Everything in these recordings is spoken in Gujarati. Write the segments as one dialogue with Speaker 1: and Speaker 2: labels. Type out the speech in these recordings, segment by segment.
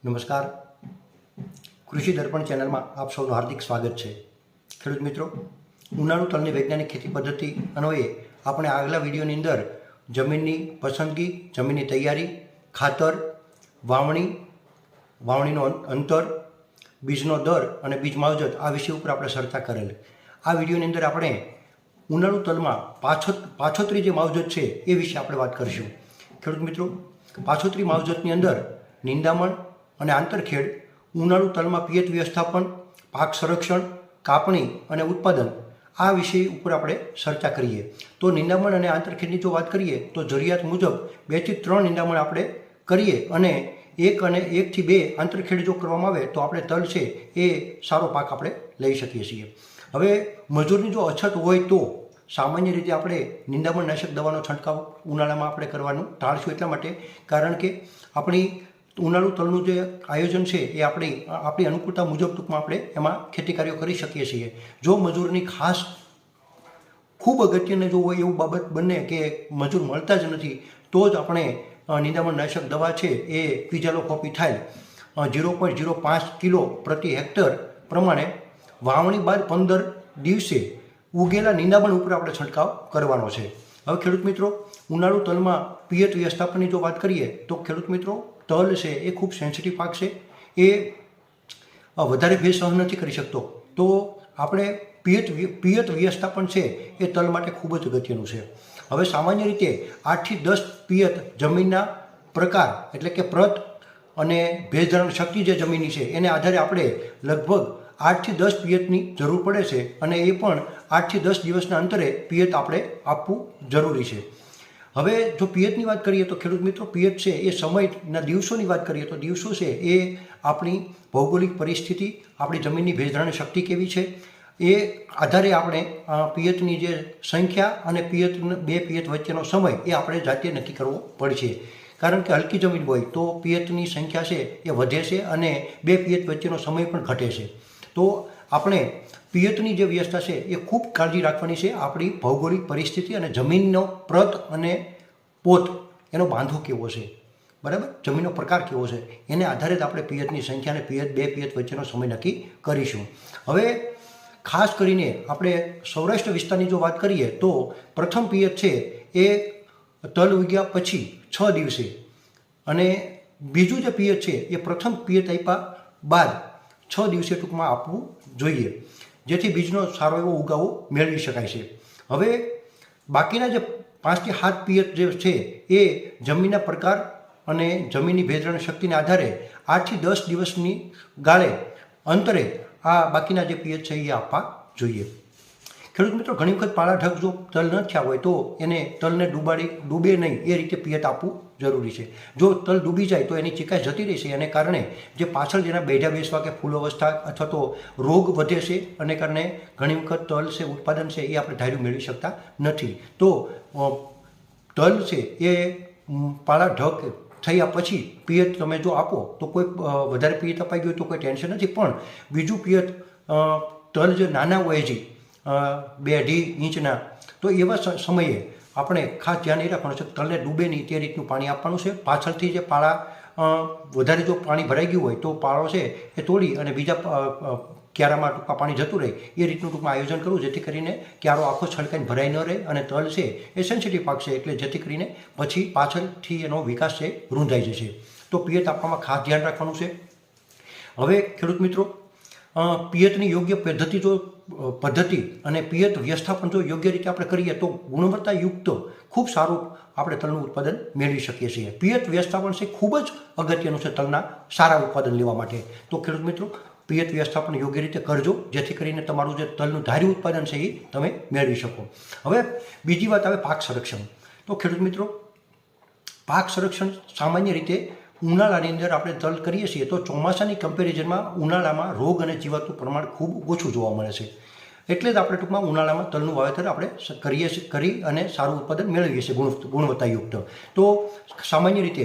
Speaker 1: નમસ્કાર. કૃષિ દર્પણ ચેનલમાં આપ સૌનું હાર્દિક સ્વાગત છે. ખેડૂત મિત્રો, ઉનાળુ તલની વૈજ્ઞાનિક ખેતી પદ્ધતિ અન્વયે આપણે આગલા વિડીયોની અંદર જમીનની પસંદગી, જમીનની તૈયારી, ખાતર, વાવણીનો અંતર, બીજનો દર અને બીજ માવજત આ વિષય ઉપર આપણે ચર્ચા કરેલ. આ વિડીયોની અંદર આપણે ઉનાળુ તલમાં પાછોતરી જે માવજત છે એ વિશે આપણે વાત કરીશું. ખેડૂત મિત્રો, પાછોતરી માવજતની અંદર નિંદામણ અને આંતરખેડ, ઉનાળુ તલમાં પિયત વ્યવસ્થાપન, પાક સંરક્ષણ, કાપણી અને ઉત્પાદન આ વિષય ઉપર આપણે ચર્ચા કરીએ. તો નિંદામણ અને આંતરખેડની જો વાત કરીએ તો જરૂરિયાત મુજબ 2 થી 3 નિંદામણ આપણે કરીએ અને 1 થી 2 આંતરખેડ જો કરવામાં આવે તો આપણે તલ છે એ સારો પાક આપણે લઈ શકીએ છીએ. હવે મજૂરની જો અછત હોય તો સામાન્ય રીતે આપણે નિંદામણ નાશક દવાનો છંટકાવ ઉનાળામાં આપણે કરવાનું ટાળશું. એટલા માટે કારણ કે આપણી ઉનાળુ તલનું જે આયોજન છે એ આપણી અનુકૂળતા મુજબ ટૂંકમાં આપણે એમાં ખેતી કાર્યો કરી શકીએ છીએ. જો મજૂરની ખાસ ખૂબ અગત્યને જો હોય એવું બાબત બને કે મજૂર મળતા જ નથી તો જ આપણે નિંદામણ નાશક દવા છે એ ક્વિઝાલોફોપિથાઇલ 0.05 કિલો પ્રતિ હેક્ટર પ્રમાણે વાવણી બાદ 15 દિવસે ઉગેલા નિંદામણ ઉપર આપણે છંટકાવ કરવાનો છે. હવે ખેડૂત મિત્રો, ઉનાળુ તલમાં પિયત વ્યવસ્થાપનની જો વાત કરીએ તો ખેડૂત મિત્રો, તલ છે એ ખૂબ સેન્સિટિવ પાક છે. એ વધારે ભેજ સહન નથી કરી શકતો. તો આપણે પિયત વ્યવસ્થાપન છે એ તલ માટે ખૂબ જ અગત્યનું છે. હવે સામાન્ય રીતે 8 થી 10 પિયત જમીનના પ્રકાર એટલે કે પ્રત અને ભેજ ધારણ શક્તિ જે જમીનની છે એને આધારે આપણે લગભગ 8 થી 10 પિયતની જરૂર પડે છે અને એ પણ 8 થી 10 દિવસના અંતરે પિયત આપણે આપવું જરૂરી છે. હવે જો પિયતની વાત કરીએ તો ખેડૂત મિત્રો, પિયત છે એ સમયના દિવસોની વાત કરીએ તો દિવસો છે એ આપણી ભૌગોલિક પરિસ્થિતિ, આપણી જમીનની ભેજધારણ શક્તિ કેવી છે એ આધારે આપણે પિયતની જે સંખ્યા અને બે પિયત વચ્ચેનો સમય એ આપણે જાતે નક્કી કરવો પડશે. કારણ કે હલકી જમીન હોય તો પિયતની સંખ્યા છે એ વધે છે અને બે પિયત વચ્ચેનો સમય પણ ઘટે છે. તો આપણે પિયતની જે વ્યવસ્થા છે એ ખૂબ કાળજી રાખવાની છે. આપણી ભૌગોલિક પરિસ્થિતિ અને જમીનનો પ્રત અને પોત એનો બાંધો કેવો છે, બરાબર, જમીનનો પ્રકાર કેવો છે એને આધારે જ આપણે પિયતની સંખ્યા અને બે પિયત વચ્ચેનો સમય નક્કી કરીશું. હવે ખાસ કરીને આપણે સૌરાષ્ટ્ર વિસ્તારની જો વાત કરીએ તો પ્રથમ પિયત છે એ તલ ઉગ્યા પછી 6 દિવસે અને બીજું જે પિયત છે એ પ્રથમ પિયત આપ્યા બાદ 6 દિવસે ટૂંકમાં આપવું જોઈએ, જેથી બીજનો સારો એવો ઉગાવો મેળવી શકાય છે. હવે બાકીના જે 5 થી 7 પિયત જે છે એ જમીનના પ્રકાર અને જમીનની ભેજધારણ શક્તિને આધારે 8 થી 10 દિવસની ગાળે અંતરે આ બાકીના જે પિયત છે એ આપવા જોઈએ. ખેડૂત મિત્રો, ઘણી વખત પાળા ઢગ જો તલ ન થયા હોય તો એને તલને ડૂબે નહીં એ રીતે પિયત આપવું જરૂરી છે. જો તલ ડૂબી જાય તો એની ચીકાશ જતી રહેશે અને કારણે જે પાછળ જેના બેઢા બેસવા કે ફૂલ અવસ્થા અથવા તો રોગ વધે છે અને કારણે ઘણી વખત તલ છે ઉત્પાદન છે એ આપણે ધાર્યું મેળવી શકતા નથી. તો તલ છે એ પાળા ઢગ થયા પછી પિયત તમે જો આપો તો કોઈ વધારે પિયત અપાઈ ગયું તો કોઈ ટેન્શન નથી, પણ બીજું પિયત તલ જે નાના હોય છે 2.5 ઇંચના, તો એવા સમયે આપણે ખાસ ધ્યાન એ રાખવાનું છે તલને ડૂબે નહીં તે રીતનું પાણી આપવાનું છે. પાછળથી જે પાળા વધારે જો પાણી ભરાઈ ગયું હોય તો પાળો છે એ તોડી અને બીજા ક્યારામાં ટૂંકમાં પાણી જતું રહે એ રીતનું ટૂંકમાં આયોજન કરવું, જેથી કરીને ક્યારો આખો છલકાઈને ભરાઈ ન રહે. અને તલ છે એ સેન્સિટિવ પાક છે એટલે જેથી કરીને પછી પાછળથી એનો વિકાસ છે રૂંધાઈ જશે. તો પિયત આપવામાં ખાસ ધ્યાન રાખવાનું છે. હવે ખેડૂત મિત્રો, પિયતની યોગ્ય પદ્ધતિ અને પિયત વ્યવસ્થાપન જો યોગ્ય રીતે આપણે કરીએ તો ગુણવત્તાયુક્ત ખૂબ સારું આપણે તલનું ઉત્પાદન મેળવી શકીએ છીએ. પિયત વ્યવસ્થાપન છે ખૂબ જ અગત્યનું છે તલના સારા ઉત્પાદન લેવા માટે. તો ખેડૂત મિત્રો, પિયત વ્યવસ્થાપન યોગ્ય રીતે કરજો, જેથી કરીને તમારું જે તલનું ધાર્યું ઉત્પાદન છે એ તમે મેળવી શકો. હવે બીજી વાત આવે પાક સંરક્ષણ. તો ખેડૂત મિત્રો, પાક સંરક્ષણ સામાન્ય રીતે ઉનાળાની અંદર આપણે તલ કરીએ છીએ તો ચોમાસાની કમ્પેરિઝનમાં ઉનાળામાં રોગ અને જીવાતનું પ્રમાણ ખૂબ ઓછું જોવા મળે છે. એટલે જ આપણે ટૂંકમાં ઉનાળામાં તલનું વાવેતર આપણે કરી અને સારું ઉત્પાદન મેળવીએ છીએ ગુણવત્તાયુક્ત. તો સામાન્ય રીતે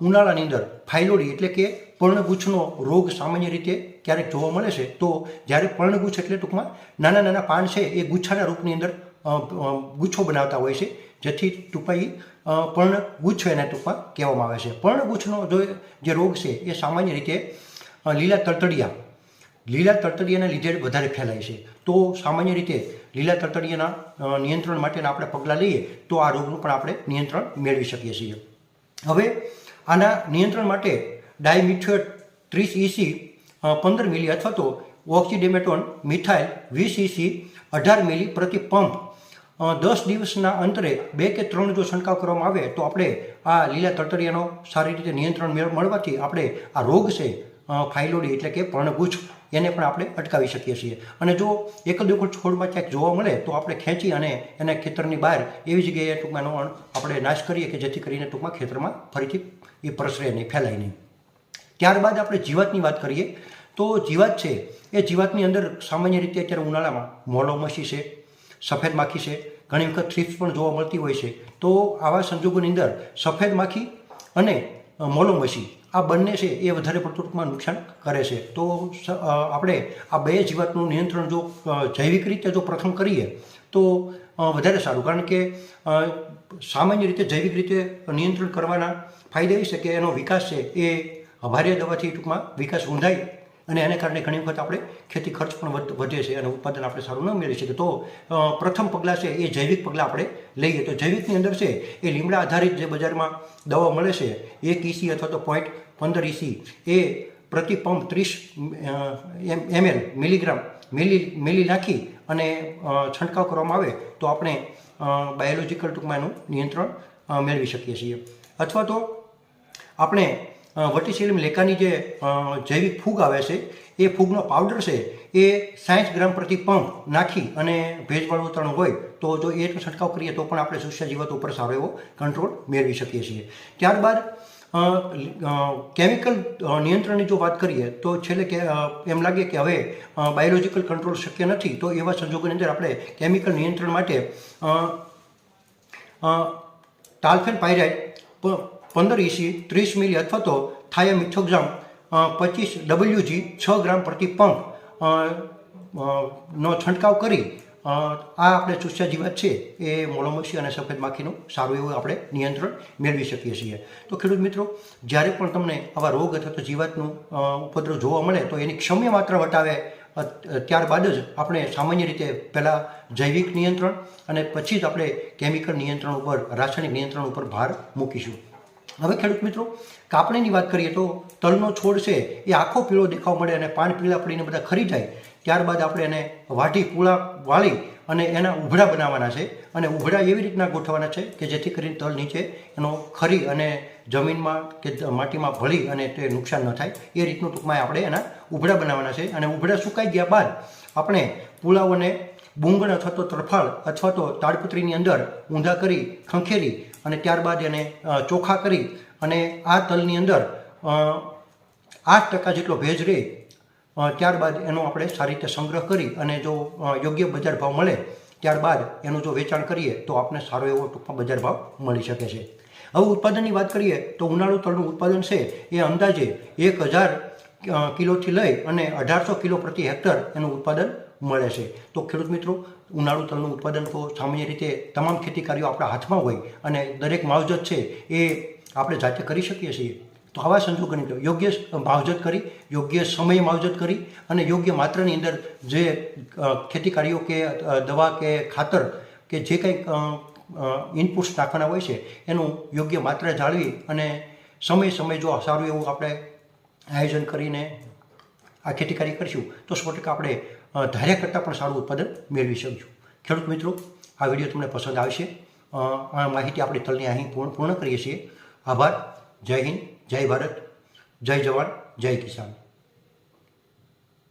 Speaker 1: ઉનાળાની અંદર ફાઇલોડી એટલે કે પર્ણગુચ્છનો રોગ સામાન્ય રીતે ક્યારેક જોવા મળે છે. તો જ્યારે પર્ણગુચ્છ એટલે ટૂંકમાં નાના નાના પાન છે એ ગુચ્છાના રૂપની અંદર ગુચ્છો બનાવતા હોય છે, જેથી ટૂંકમાં પર્ણગુચ્છ એને ટૂંકમાં કહેવામાં આવે છે. પર્ણગુચ્છનો જે રોગ છે એ સામાન્ય રીતે લીલા તળતળિયાના લીધે વધારે ફેલાય છે. તો સામાન્ય રીતે લીલા તળતળિયાના નિયંત્રણ માટેના આપણે પગલાં લઈએ તો આ રોગનું પણ આપણે નિયંત્રણ મેળવી શકીએ છીએ. હવે આના નિયંત્રણ માટે ડાયમિથિયોએટ 30 EC 15 મિલી અથવા તો ઓક્સિડેમેટોન મિથાઇલ 20 EC 18 મિલી પ્રતિ પંપ 10 દિવસના અંતરે 2 કે 3 જો છંટકાવ કરવામાં આવે તો આપણે આ લીલા તળતળિયાનો સારી રીતે નિયંત્રણ મળવાથી આપણે આ રોગ છે ફાઇલોડી એટલે કે પર્ણગુચ્છ એને પણ આપણે અટકાવી શકીએ છીએ. અને જો એક જ વખત છોડમાં ક્યાંક જોવા મળે તો આપણે ખેંચી અને એને ખેતરની બહાર એવી જગ્યાએ ટૂંકમાં એનો આપણે નાશ કરીએ કે જેથી કરીને ટૂંકમાં ખેતરમાં ફરીથી એ પ્રસરે નહીં, ફેલાય નહીં. ત્યારબાદ આપણે જીવાતની વાત કરીએ તો જીવાત છે એ જીવાતની અંદર સામાન્ય રીતે અત્યારે ઉનાળામાં મોલોમસી છે, સફેદ માખી છે, ઘણી વખત થ્રિપ્સ પણ જોવા મળતી હોય છે. તો આવા સંજોગોની અંદર સફેદ માખી અને મોલોમસી આ બંને છે એ વધારે પડતું ટૂંકમાં નુકસાન કરે છે. તો આપણે આ બે જીવાતનું નિયંત્રણ જો જૈવિક રીતે જો પ્રથમ કરીએ તો વધારે સારું, કારણ કે સામાન્ય રીતે જૈવિક રીતે નિયંત્રણ કરવાના ફાયદા એ છે કે એનો વિકાસ છે એ ભારે દવાથી ટૂંકમાં વિકાસ ઊંધાય અને એને કારણે ઘણી વખત આપણે ખેતી ખર્ચ પણ વધે છે અને ઉત્પાદન આપણે સારું ન મેળવી શકીએ. તો પ્રથમ પગલાં છે એ જૈવિક પગલાં આપણે લઈએ. તો જૈવિકની અંદર છે એ લીમડા આધારિત જે બજારમાં દવા મળે છે 1 EC અથવા તો 0.15 EC એ પ્રતિ પંપ 30 ml મિલી નાખી અને છંટકાવ કરવામાં આવે તો આપણે બાયોલોજિકલ ટૂંકમાં એનું નિયંત્રણ મેળવી શકીએ છીએ. અથવા તો આપણે વર્ટિસિલિયમ લેકાની જે જૈવિક ફૂગ આવે છે એ ફૂગનો પાવડર છે એ 60 ગ્રામ પ્રતિ પંપ નાખી અને ભેજવાળું વાતાવરણ હોય તો જો એ છંટકાવ કરીએ તો પણ આપણે સુસ્યા જીવાતો ઉપર સારો એવો કંટ્રોલ મેળવી શકીએ છીએ. ત્યારબાદ કેમિકલ નિયંત્રણની જો વાત કરીએ તો છેલ્લે કે એમ લાગે કે હવે બાયોલોજિકલ કંટ્રોલ શક્ય નથી તો એવા સંજોગોની અંદર આપણે કેમિકલ નિયંત્રણ માટે ટાલ્ફેન પાયરાઇડ 15 EC 30 મિલી અથવા તો થાયામિથોક્ઝામ 25 WG 6 ગ્રામ પ્રતિ પંપ નો છંટકાવ કરી આ આપણે ચૂસ્યા જીવાત છે એ મોલોમસી અને સફેદ માખીનું સારું એવું આપણે નિયંત્રણ મેળવી શકીએ છીએ. તો ખેડૂત મિત્રો, જ્યારે પણ તમને આવા રોગ અથવા તો જીવાતનું ઉપદ્રવ જોવા મળે તો એની ક્ષમ્ય માત્રા વટાવે ત્યારબાદ જ આપણે સામાન્ય રીતે પહેલાં જૈવિક નિયંત્રણ અને પછી જ આપણે કેમિકલ નિયંત્રણ ઉપર, રાસાયણિક નિયંત્રણ ઉપર ભાર મૂકીશું. હવે ખેડૂત મિત્રો, કાપણીની વાત કરીએ તો તલનો છોડ છે એ આખો પીળો દેખાવ મળે અને પાન પીળા પડીને બધા ખરી જાય. ત્યારબાદ આપણે એને વાઢી પૂળા વાળી અને એના ઉભડા બનાવવાના છે અને ઉભડા એવી રીતના ગોઠવવાના છે કે જેથી કરીને તલ નીચે એનો ખરી અને જમીનમાં કે માટીમાં ભળી અને તે નુકસાન ન થાય એ રીતનું ટૂંકમાં આપણે એના ઉભડા બનાવવાના છે. અને ઉભડા સુકાઈ ગયા બાદ આપણે પૂળાઓને બુંગણ અથવા તો તરફાળ અથવા તો તાડપત્રીની અંદર ઊંધા કરી ખંખેરી અને ત્યારબાદ એને ચોખ્ખા કરી અને આ તલની અંદર 8% જેટલો ભેજ રહે ત્યારબાદ એનો આપણે સારી રીતે સંગ્રહ કરી અને જો યોગ્ય બજાર ભાવ મળે ત્યારબાદ એનું જો વેચાણ કરીએ તો આપણે સારો એવો ટૂંકમાં બજાર ભાવ મળી શકે છે. હવે ઉત્પાદનની વાત કરીએ તો ઉનાળુ તલનું ઉત્પાદન છે એ અંદાજે 1000 કિલોથી લઈ અને 1800 કિલો પ્રતિ હેક્ટર એનું ઉત્પાદન મળે છે. તો ખેડૂત મિત્રો, ઉનાળુ તલનું ઉત્પાદન તો સામાન્ય રીતે તમામ ખેતીકાર્યો આપણા હાથમાં હોય અને દરેક માવજત છે એ આપણે જાતે કરી શકીએ છીએ. તો આવા સંજોગોની અંદર યોગ્ય માવજત કરી, યોગ્ય સમયે માવજત કરી અને યોગ્ય માત્રાની અંદર જે ખેતીકાર્યો કે દવા કે ખાતર કે જે કંઈક ઇનપુટ્સ નાખવાના હોય છે એનું યોગ્ય માત્રા જાળવી અને સમય જો સારું એવું આપણે આયોજન કરીને આ ખેતીકારી કરીશું તો 100% આપણે ધાર્યા કરતાં પણ સારું ઉત્પાદન મેળવી શકીશું. ખેડૂત મિત્રો, આ વિડીયો તમને પસંદ આવશે. આ માહિતી આપણે તલની અહીં પૂર્ણ કરીએ છીએ. આભાર. જય હિન્દ, જય ભારત, જય જવાન, જય કિસાન.